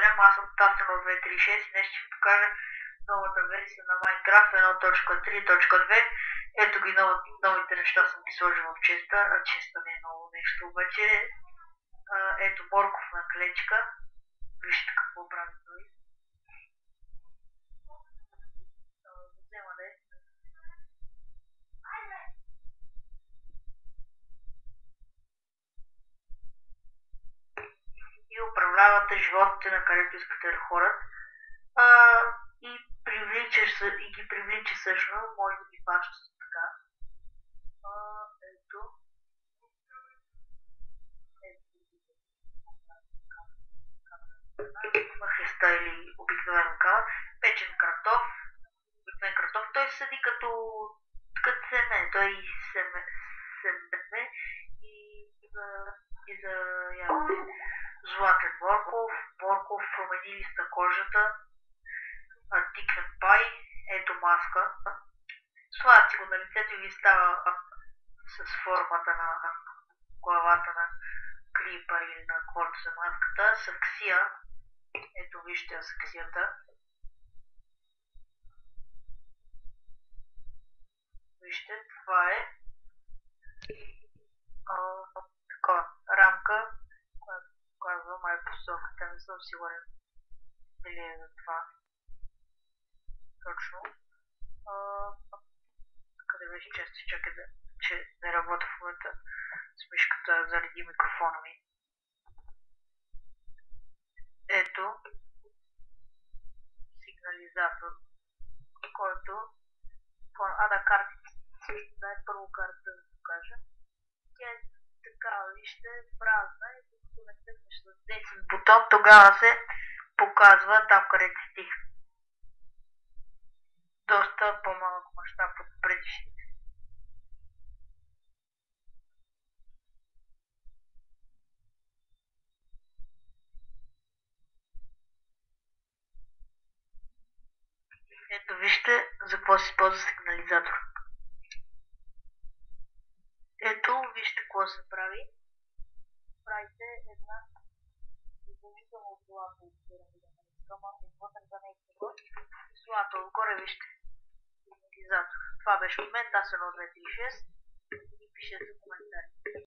поздравям, аз съм Тасен от 236 и днес ще ви покажа новата версия на Minecraft 1.3.2. Ето ги новите неща съм ги сложил в честа, а честа не е ново нещо, обаче ето морков на клечка. Вижте какво прави той. Взема да е. И управлявате животите, на където искате да ходят. И ги привлича също, може да ги паща така. Ето. Махеста или обикновен камък. Печен картоф. Обикновен картоф. Той седи като семе. Той семе и за ядене. Златен морков, променили сте кожата. Тиквен пай, ето маска. Слагат си го на лицето и ви става с формата на главата на крипър или на каквото за маската. Саксия, ето вижте саксията. Вижте, това е така, рамка, която казва май посоката, не съм сигурен дали е за това. Точно. Къде беше често, чакай че не работя в момента с мишката заради микрофона ми. Ето сигнализатор, който картите. Първо картата да покажа. Тя е така, вижте, празна и докато не стъпнеш с десен бутон, тогава се показва там, където стих. Доста по-малък мащаб от предишните. Ето вижте за какво се използва сигнализатор. Ето вижте какво се прави. Правите една изложително злато от пирамида на изкъма, отвътре да не е книга. Злато отгоре вижте сигнализатор. Това беше от мен, Тасен от 236 и пишете коментари.